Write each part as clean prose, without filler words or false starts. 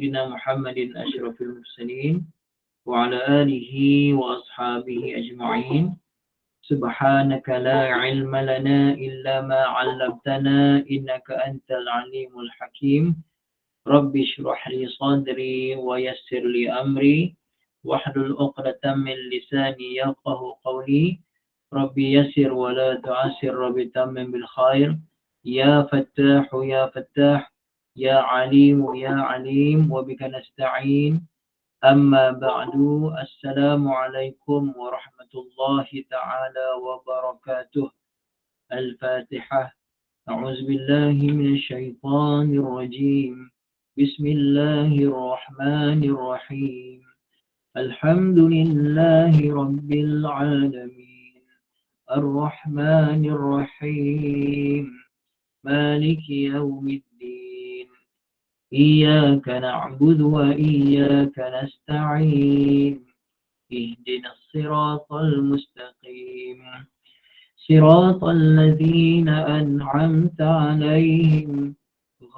سيدنا محمد أشرف المرسلين وعلى آله وأصحابه أجمعين. سبحانك لا علم لنا إلا ما علمتنا إنك أنت العليم الحكيم. رب اشرح لي صدري ويسر لي أمري واحلل عقدة من لساني يفقه قولي. رب يسر ولا تعسر، رب تمم بالخير. يا فتاح يا فتاح، يا عليم يا عليم، وبك نستعين. أما بعد، السلام عليكم ورحمة الله تعالى وبركاته. الفاتحة. أعوذ بالله من الشيطان الرجيم. بسم الله الرحمن الرحيم. الحمد لله رب العالمين الرحمن الرحيم مالك يوم الدين إياك نعبد وإياك نستعين اهدنا الصراط المستقيم صراط الذين أنعمت عليهم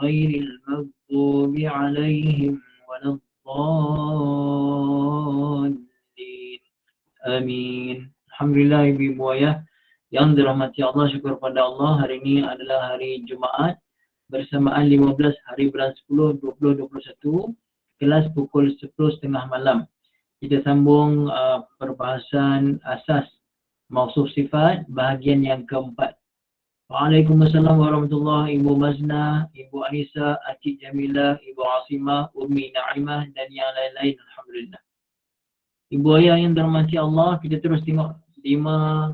غير المغضوب عليهم ولا الضالين. Amin. Alhamdulillah ibu-ibu ayah yang dirahmati Allah, syukur pada Allah. Hari ini adalah hari Jumaat bersamaan 15 hari bulan 10 2021, kelas pukul 10.30 malam. Kita sambung perbahasan asas mausuf sifat bahagian yang keempat. Waalaikumsalam warahmatullahi. Ibu Mazna, Ibu Anissa, Acik Jamilah, Ibu Asimah, Umi Naimah dan yang lain-lain. Alhamdulillah. Ibu ayah yang dirahmati Allah, kita terus tengok 5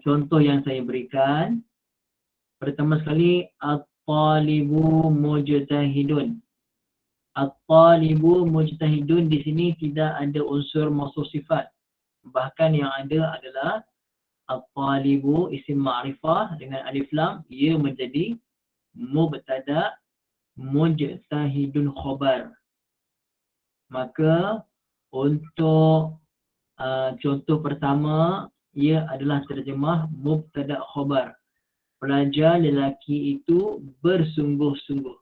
contoh yang saya berikan. Pertama sekali, at-talibu mujtahidun. At-talibu mujtahidun di sini tidak ada unsur mausuf sifat. Bahkan yang ada adalah at-talibu isim ma'rifah dengan alif lam, ia menjadi mubtada, mujtahidun khabar. Maka untuk contoh pertama, ia adalah terjemah mubtada khabar. Pelajar lelaki itu bersungguh-sungguh.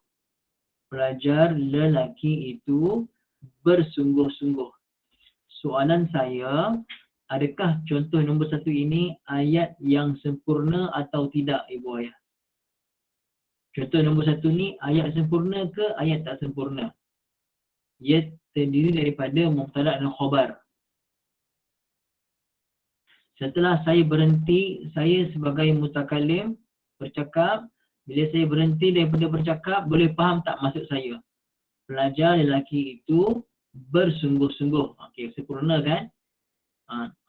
Pelajar lelaki itu bersungguh-sungguh. Soalan saya, adakah contoh nombor 1 ini ayat yang sempurna atau tidak, ibu ayah? Contoh nombor 1 ni ayat sempurna ke ayat tak sempurna? Ia terdiri daripada mubtada dan khabar. Setelah saya berhenti, saya sebagai mutakalim bercakap, bila saya berhenti daripada bercakap, boleh faham tak maksud saya? Pelajar lelaki itu bersungguh-sungguh. Okey, sempurna kan?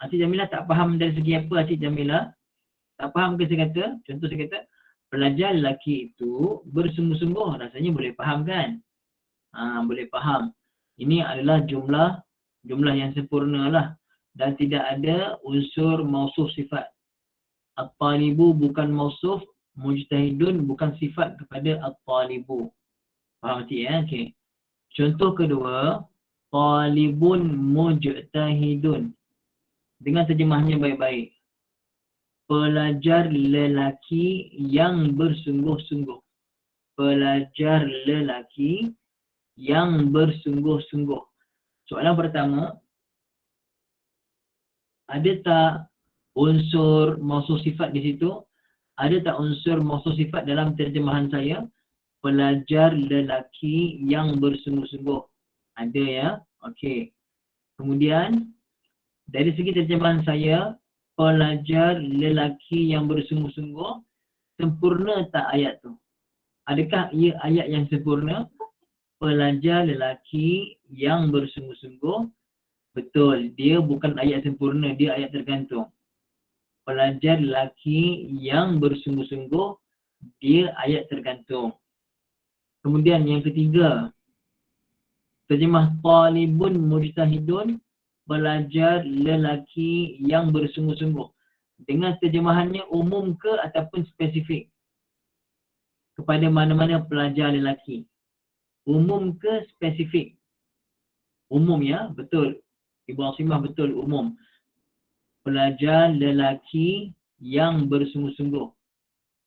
Acik Jamilah tak faham dari segi apa, Acik Jamilah? Tak faham ke saya kata? Contoh saya kata, pelajar lelaki itu bersungguh-sungguh. Rasanya boleh faham kan? Boleh faham. Ini adalah jumlah yang sempurna lah. Dan tidak ada unsur mausuf sifat. At-talibu bukan mausuf, mujtahidun bukan sifat kepada at-talibu. Faham tak ya? Okey. Contoh kedua, talibun mujtahidun. Dengan terjemahnya baik-baik. Pelajar lelaki yang bersungguh-sungguh. Pelajar lelaki yang bersungguh-sungguh. Soalan pertama, ada tak unsur mausuf sifat di situ? Ada tak unsur mausuf sifat dalam terjemahan saya? Pelajar lelaki yang bersungguh-sungguh. Ada ya? Okey. Kemudian, dari segi terjemahan saya, pelajar lelaki yang bersungguh-sungguh, sempurna tak ayat tu? Adakah ia ayat yang sempurna? Pelajar lelaki yang bersungguh-sungguh, betul, dia bukan ayat sempurna, dia ayat tergantung. Pelajar lelaki yang bersungguh-sungguh, dia ayat tergantung. Kemudian yang ketiga, terjemah talibun mujtahidun, pelajar lelaki yang bersungguh-sungguh. Dengan terjemahannya umum ke ataupun spesifik? Kepada mana-mana pelajar lelaki? Umum ke spesifik? Umum ya, betul. Ibu Asimah betul, umum. Pelajar lelaki yang bersungguh-sungguh.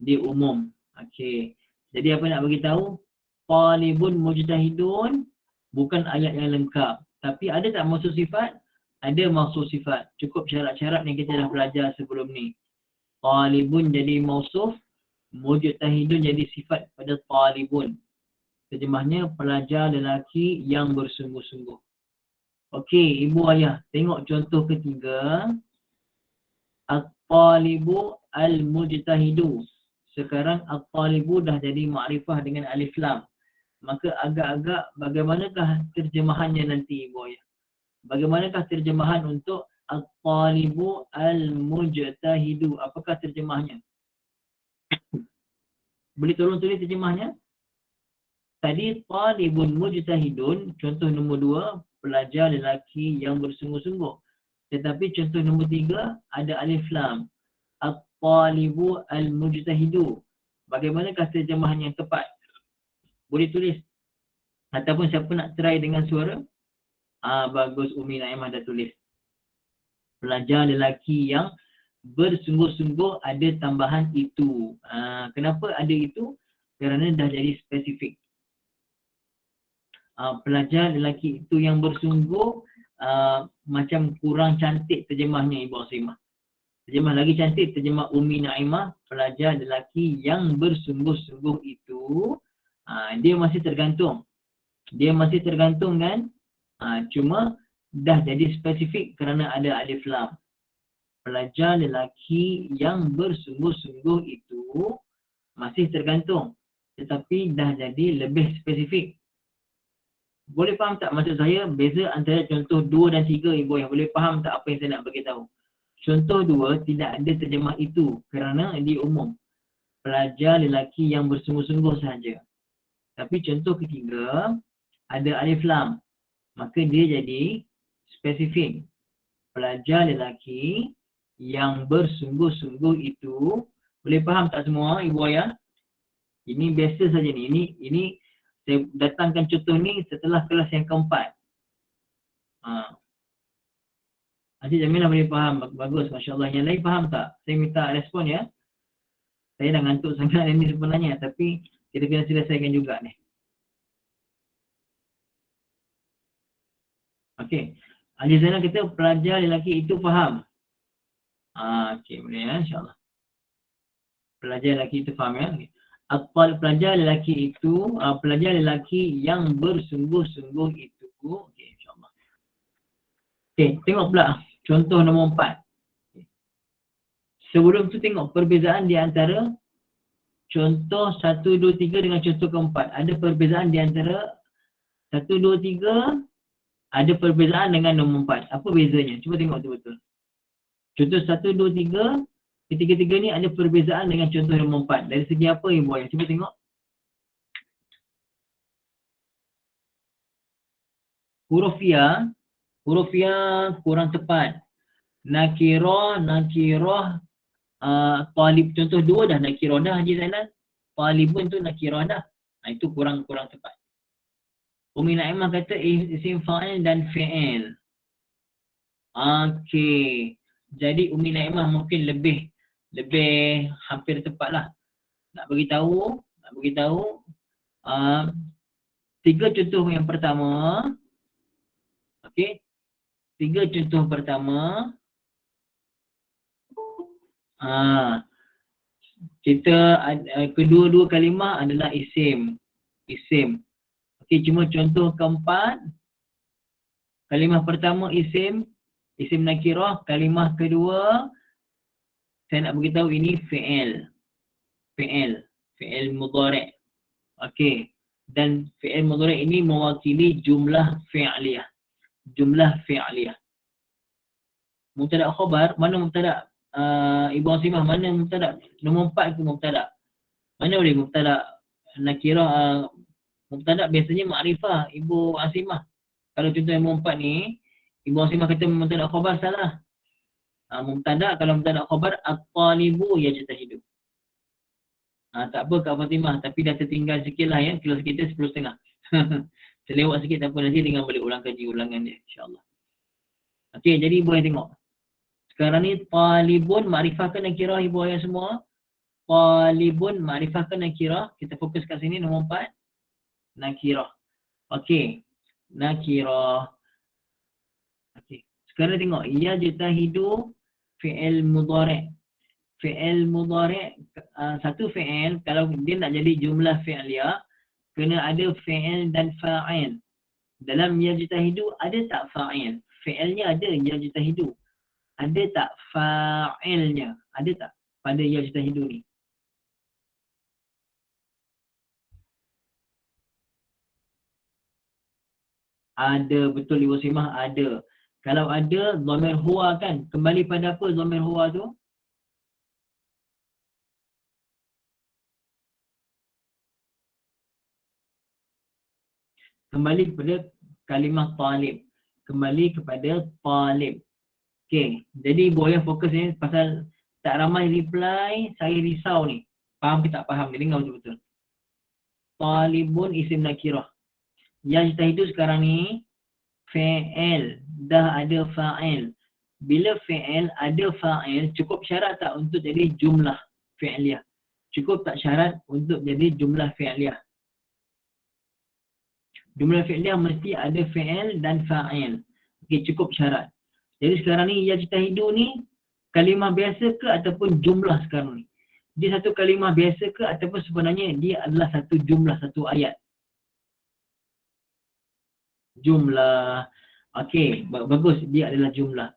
Dia umum. Okey. Jadi apa nak bagi tahu? talibun mujtahidun bukan ayat yang lengkap. Tapi ada tak maksud sifat? Ada maksud sifat. Cukup syarat-syarat yang kita dah belajar sebelum ni. Talibun jadi mausuf, mujtahidun jadi sifat pada talibun. Terjemahnya pelajar lelaki yang bersungguh-sungguh. Okey, ibu ayah, tengok contoh ketiga. At-talibu al-mujtahidu. Sekarang at-talibu dah jadi makrifah dengan alif lam. Maka agak-agak bagaimanakah terjemahannya nanti ibu ayah? Bagaimanakah terjemahan untuk at-talibu al-mujtahidu? Apakah terjemahnya? Boleh tolong tulis terjemahnya? Tadi talibun mujtahidun, contoh nombor 2, pelajar lelaki yang bersungguh-sungguh. Tetapi contoh nombor 3 ada alif lam. At-talibu al-mujtahidu. Bagaimanakah terjemahan yang tepat? Boleh tulis. Ataupun siapa nak try dengan suara? Bagus, Umi Naimah dah tulis. Pelajar lelaki yang bersungguh-sungguh ada tambahan itu. Kenapa ada itu? Kerana dah jadi spesifik. Pelajar lelaki itu yang bersungguh macam kurang cantik terjemahnya Ibu Asimah. Terjemah lagi cantik, terjemah Umi Naimah, pelajar lelaki yang bersungguh-sungguh itu dia masih tergantung. Dia masih tergantung kan? Cuma dah jadi spesifik kerana ada alif lam. Pelajar lelaki yang bersungguh-sungguh itu masih tergantung. Tetapi dah jadi lebih spesifik. Boleh faham tak maksud saya? Beza antara contoh 2 dan 3 ibu yang boleh faham tak apa yang saya nak beritahu? Contoh 2 tidak ada terjemah itu kerana dia umum. Pelajar lelaki yang bersungguh-sungguh sahaja. Tapi contoh ketiga ada alif lam. Maka dia jadi spesifik. Pelajar lelaki yang bersungguh-sungguh itu, boleh faham tak semua ibu ayah? Ini biasa saja ni. Ini saya datangkan contoh ni setelah kelas yang keempat. Encik Jamilah boleh faham. Bagus, Masya Allah. Yang lain faham tak? Saya minta respon ya. Saya dah ngantuk sangat ni sebenarnya. Tapi kita kena selesaikan juga ni. Okey. Encik Zainal kata pelajar lelaki itu faham. Okey, boleh ya, insyaAllah. Pelajar lelaki itu faham ya. Okay. Pelajar lelaki itu, pelajar lelaki yang bersungguh-sungguh itu. Okey, insyaAllah. Okey, tengok pula contoh nombor 4. Sebelum tu tengok perbezaan di antara contoh 1, 2, 3 dengan contoh keempat. Ada perbezaan di antara 1, 2, 3, ada perbezaan dengan nombor 4. Apa bezanya? Cuba tengok betul-betul. Contoh 1, 2, 3, ketiga-tiga ni ada perbezaan dengan contoh nombor 4. Dari segi apa ibu ayah? Cuba tengok. Huruf ya kurang tepat. Nakirah, talib, contoh 2 dah nakirah dah Haji Zainal. Talibun tu nakirah dah. Itu kurang tepat. Umi Naimah kata isim fa'il dan fi'il. Okey. Jadi Umi Naimah mungkin lebih hampir tepat lah. Nak beritahu 3 contoh yang pertama. Okey. 3 contoh pertama. Kita kedua-dua kalimah adalah isim. Okey, cuma contoh keempat, kalimah pertama isim nakirah, kalimah kedua saya nak beritahu ini fi'il mudhari'. Okey, dan fi'il mudhari' ini mewakili jumlah fi'liyah. Mubtada khabar, mana mubtada? Ibu Asimah, mana mubtada? Nombor 4 ke mubtada? Mana boleh mubtada nakirah? Mubtada biasanya makrifah Ibu Asimah. Kalau contoh yang nombor 4 ni, Ibu Asimah kata mubtada khabar, salah. Mubtada, kalau mubtada khabar, at-talibu yajtahidu. Tak apa Kak Fatimah, tapi dah tertinggal sikit lah ya. Kelas kita 10.30. Terlewat sikit, tak apa, nanti dengan balik ulang kaji ulangan dia, insyaAllah. Okey, jadi ibu ayah tengok. Sekarang ni talibun makrifah ke nakirah ibu ayah semua? Talibun makrifah ke nakirah? Kita fokus kat sini nombor 4. nakirah. Okey. Nakirah. Okey. Sekarang tengok yajtahidu fi'il mudhari'. Fi'il mudhari' satu fi'il kalau dia nak jadi jumlah fi'liyah kena ada fi'il dan fa'il. Dalam yajtahidu ada tak fa'il? Fi'ilnya ada yajtahidu. Ada tak fa'ilnya? Ada tak pada yajtahidu ni? Ada, betul Ibu Simah, ada. Kalau ada dhamir huwa kan, kembali pada apa dhamir huwa tu? Kembali kepada kalimah talib. Kembali kepada talib. Okey, jadi Ibu yang fokus ni pasal tak ramai reply, saya risau ni. Faham ke tak faham? Dengar betul-betul. Talibun isim nakirah. Yajtahidu sekarang ni fi'il, dah ada fa'il. Bila fi'il ada fa'il, cukup syarat tak untuk jadi jumlah fi'liyah? Cukup tak syarat untuk jadi jumlah fi'liyah? Jumlah fi'liyah mesti ada fi'il dan fa'il. Okey, cukup syarat. Jadi sekarang ni yajtahidu ni kalimah biasa ke ataupun jumlah sekarang ni? Dia satu kalimah biasa ke ataupun sebenarnya dia adalah satu jumlah, satu ayat? Jumlah. Okey, bagus, dia adalah jumlah.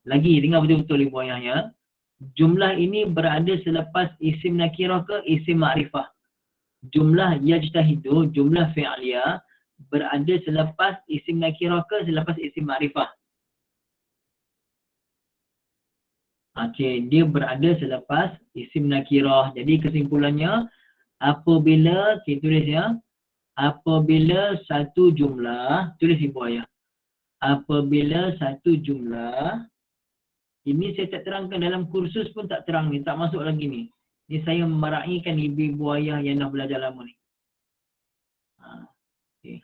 Lagi, dengar betul-betul Ibu Ayah ya. Jumlah ini berada selepas isim nakirah ke isim ma'rifah? Jumlah yajtahidu, jumlah fi'liyah berada selepas isim nakirah ke selepas isim ma'rifah? Okey, dia berada selepas isim nakirah. Jadi kesimpulannya, apabila, kita tulis ya, apabila satu jumlah, tulis Ibu Ayah. Apabila satu jumlah, ini saya tak terangkan dalam kursus pun tak terang ni, tak masuk lagi ni. Ni saya meraihkan ibu ayah yang dah belajar lama ni. Okay.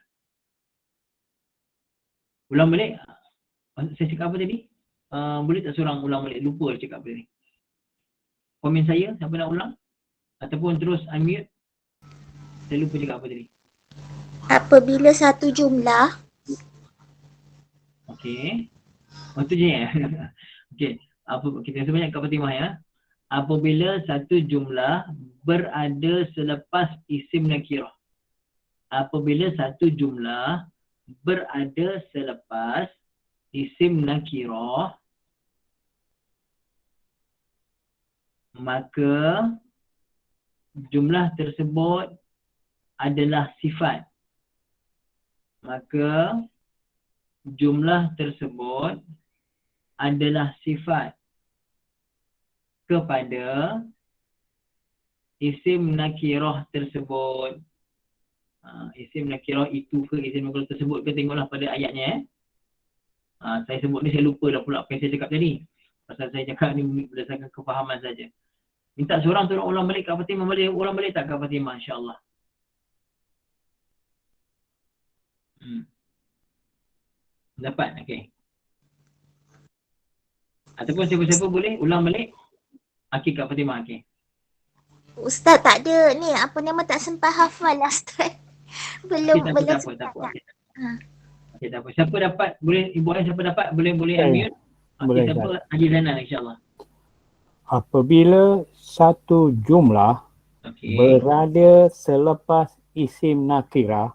Ulang balik. Saya cakap apa tadi? Boleh tak seorang ulang balik? Lupa cakap apa tadi. Komen saya, siapa nak ulang? Ataupun terus unmute. Saya lupa cakap apa tadi. Apabila satu jumlah. Okey. Oh tu je ya. Okey. Kita sebanyak Kak Fatimah ya. Apabila satu jumlah berada selepas isim nakirah. Apabila satu jumlah berada selepas isim nakirah, maka jumlah tersebut adalah sifat. Maka jumlah tersebut adalah sifat kepada isim nakirah tersebut. Isim nakirah itu ke isim nakirah tersebut ke, tengoklah pada ayatnya. Saya sebut ni saya lupa dah pula apa yang saya cakap tadi. Pasal saya cakap ni berdasarkan kefahaman saja. Minta seorang ulang balik Kak Fatimah, boleh ulang balik tak Kak Fatimah, insya-Allah. Dapat, okey. Ataupun siapa-siapa boleh ulang balik. Okey Kak Fatimah, okey. Ustaz tak ada ni, apa nama, tak sempat hafal lah Ustaz. Belum Tak apa. Okey, tak apa. Siapa dapat, boleh Ibu Ayah siapa dapat, boleh unmute. Okey, siapa? Haji Zainal, insya-Allah. Apabila satu jumlah berada selepas isim nakirah,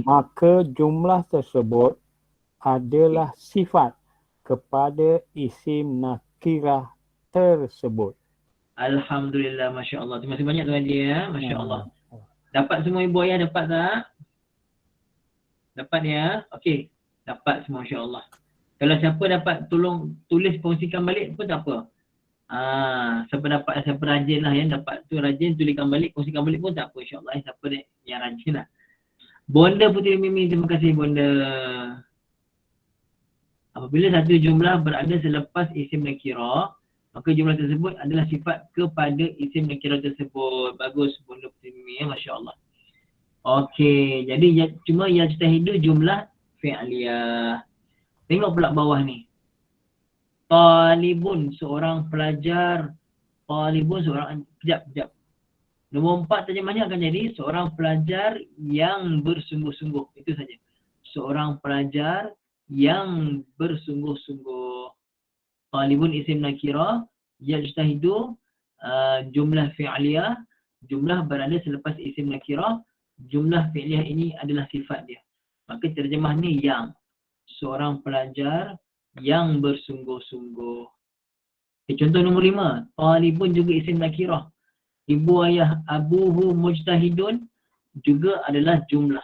maka jumlah tersebut adalah sifat kepada isim nakirah tersebut. Alhamdulillah, Masya Allah. Terima kasih banyak tuan dia ya. Masya Allah. Dapat semua Ibu Ayah, dapat tak? Dapat ya? Okey. Dapat semua, Masya Allah. Kalau siapa dapat tolong tulis kongsikan balik pun tak apa. Siapa dapat, siapa rajin lah yang dapat tu rajin, tuliskan balik, kongsikan balik pun tak apa, insyaAllah. Siapa yang rajin lah. Bonda Puteri Mimi, terima kasih Bonda. Apabila satu jumlah berada selepas isim nakirah, maka jumlah tersebut adalah sifat kepada isim nakirah tersebut. Bagus Bonda Puteri Mimi ya, Masya Allah. Okey, jadi cuma yajtahidu jumlah fi'liyah. Tengok pula bawah ni. Talibun, seorang pelajar. Talibun, seorang, kejap. Nombor 4 terjemahnya akan jadi seorang pelajar yang bersungguh-sungguh. Itu saja. Seorang pelajar yang bersungguh-sungguh. Talibun isim nakirah, yajtahidu jumlah fi'liyah, jumlah berada selepas isim nakirah, jumlah fi'liyah ini adalah sifat dia. Maka terjemah ni yang. Seorang pelajar yang bersungguh-sungguh. Contoh nombor 5, talibun juga isim nakirah. Ibu ayah abuhu mujtahidun juga adalah jumlah.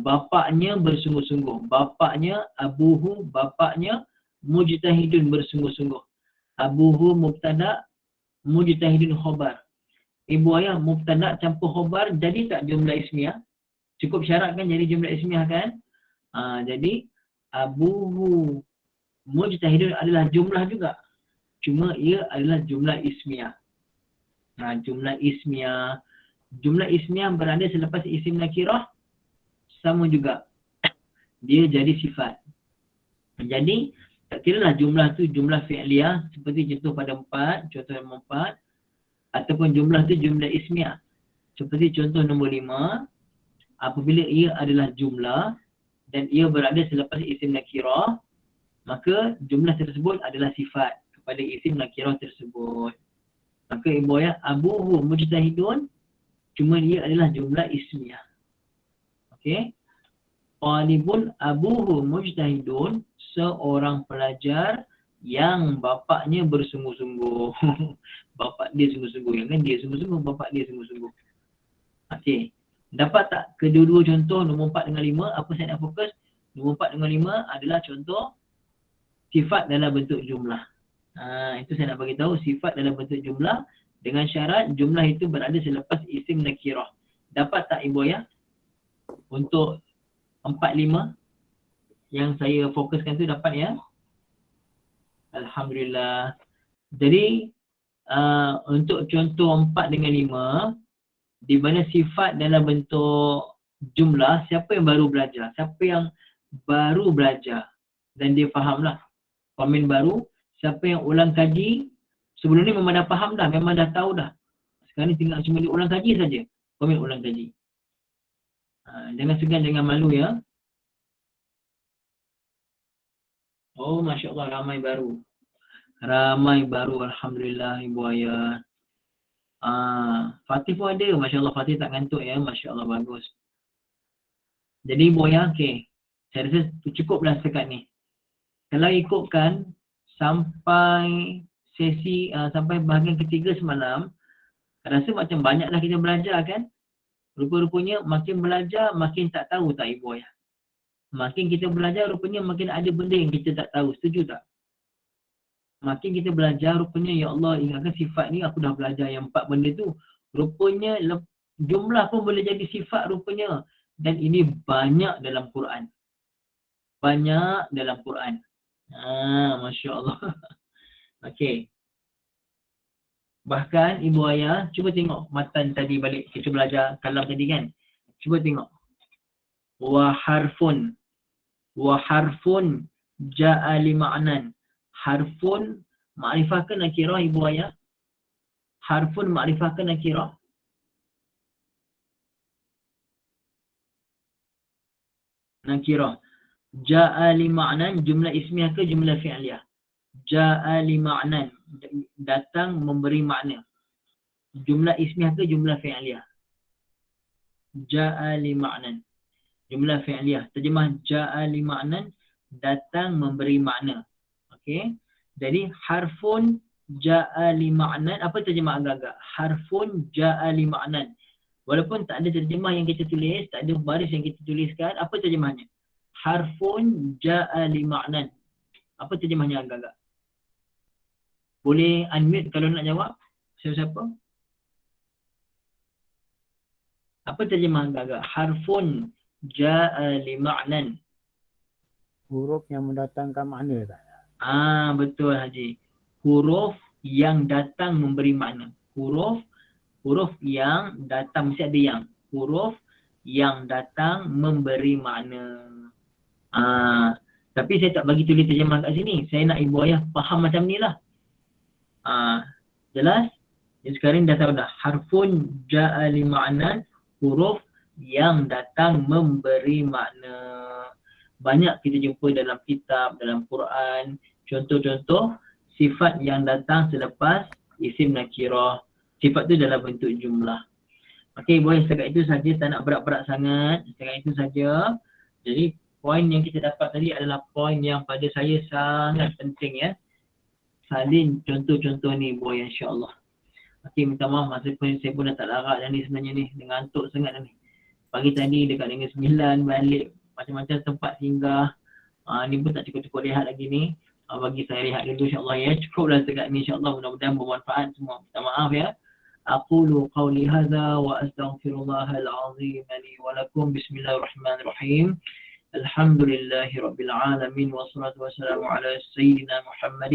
Bapaknya bersungguh-sungguh. Bapaknya abuhu, bapaknya mujtahidun bersungguh-sungguh. Abuhu mubtada, mujtahidun khobar. Ibu ayah mubtada campur khobar, jadi tak jumlah ismiah? Cukup syarat kan jadi jumlah ismiah kan? Jadi abuhu mujtahidun adalah jumlah juga. Cuma ia adalah jumlah ismiah. Jumlah ismiah. Jumlah ismiah berada selepas isim nakirah, sama juga. Dia jadi sifat. Jadi, tak kira lah jumlah tu jumlah fi'liyah, seperti contoh pada 4, contoh nombor 4. Ataupun jumlah tu jumlah ismiah. Seperti contoh nombor 5, apabila ia adalah jumlah dan ia berada selepas isim nakirah, maka jumlah tersebut adalah sifat kepada isim nakirah tersebut. Maka ibu ayah abuhu mujtahidun, cuma dia adalah jumlah ismiah. Okey. Talibun abuhu mujtahidun, seorang pelajar yang bapaknya bersungguh-sungguh. Bapak dia sungguh-sungguh. Yang kan dia sungguh-sungguh, bapak dia sungguh-sungguh. Okey. Dapat tak kedua-dua contoh nombor 4 dengan 5? Apa saya nak fokus? Nombor 4 dengan 5 adalah contoh sifat dalam bentuk jumlah. Itu saya nak bagi tahu, sifat dalam bentuk jumlah dengan syarat jumlah itu berada selepas isim nakirah. Dapat tak ibu ayah? Untuk 4, 5 yang saya fokuskan tu dapat ya? Alhamdulillah. Jadi untuk contoh 4 dengan 5, di mana sifat dalam bentuk jumlah, siapa yang baru belajar? Siapa yang baru belajar dan dia fahamlah. Komen baru, siapa yang ulang kaji, sebelum ni memang dah faham dah, memang dah tahu dah. Sekarang ni tinggal cuma dia ulang kaji saja. Komen ulang kaji. Jangan segan, jangan malu ya. Oh, Masya Allah, ramai baru. Ramai baru, Alhamdulillah ibu ayah. Fatih pun ada, Masya Allah, Fatih tak ngantuk ya, Masya Allah, bagus. Jadi ibu ayah, okey. Saya rasa cukuplah setakat ni. Kalau ikutkan sampai sesi, sampai bahagian ketiga semalam, rasa macam banyaklah kita belajar kan? Rupa-rupanya makin belajar, makin tak tahu tak ibu ayah? Makin kita belajar, rupanya makin ada benda yang kita tak tahu. Setuju tak? Makin kita belajar, rupanya ya Allah, ingatkan sifat ni aku dah belajar yang 4 benda tu. Rupanya jumlah pun boleh jadi sifat rupanya. Dan ini banyak dalam Quran. Banyak dalam Quran. Masya Allah. Okey. Bahkan ibu ayah, cuba tengok matan tadi balik. Kita belajar kalam tadi kan. Cuba tengok. Wa harfun. Wa harfun ja'a li ma'nan. Harfun ma'rifah ke nakirah ibu ayah? Harfun ma'rifah ke nakirah? Nakirah. Ja'a li ma'nan jumlah ismiah ke jumlah fi'liyah? Ja'a li ma'nan, datang memberi makna. Jumlah ismiah ke jumlah fi'liyah? Ja'a li ma'nan, jumlah fi'liyah. Terjemah ja'a li ma'nan, datang memberi makna. Okey. Jadi harfun ja'a li ma'nan, apa terjemah agak-agak? Harfun ja'a li ma'nan. Walaupun tak ada terjemah yang kita tulis, tak ada baris yang kita tuliskan, apa terjemahnya? Harfun ja'a li ma'nan. Apa terjemahnya agak-agak? Boleh unmute kalau nak jawab? Siapa-siapa? Apa terjemah agak-agak? Harfun ja'a li ma'nan. Huruf yang mendatangkan makna tak? Betul Haji. Huruf yang datang memberi makna. Huruf yang datang, mesti ada yang. Huruf yang datang memberi makna. Tapi saya tak bagi tulis terjemah kat sini. Saya nak ibu ayah faham macam ni lah. Jelas? Jadi sekarang dah tahu dah. Harfun ja'a li ma'nan, huruf yang datang memberi makna. Banyak kita jumpa dalam kitab, dalam Quran. Contoh-contoh sifat yang datang selepas isim nakirah. Sifat tu dalam bentuk jumlah. Okey, boleh setakat itu saja, tak nak berat-berat sangat. Setakat itu saja. Jadi poin yang kita dapat tadi adalah poin yang pada saya sangat penting ya. Salin contoh-contoh ni boy, insya-Allah. Okey, minta maaf masa pun saya pun dah tak larat dah ni sebenarnya ni, dengan ngantuk sangat dah ni. Pagi tadi dekat dengan 9 balik, macam-macam tempat singgah. Ni pun tak cukup-cukup rehat lagi ni. Bagi saya rehat dulu insya-Allah ya. Cukuplah setakat ni insya-Allah, mudah-mudahan bermanfaat semua. Minta maaf ya. أقول قولي هذا وأستغفر الله العظيم لي ولكم. بسم الله الرحمن الرحيم. الحمد لله رب العالمين والصلاة والسلام على سيدنا محمد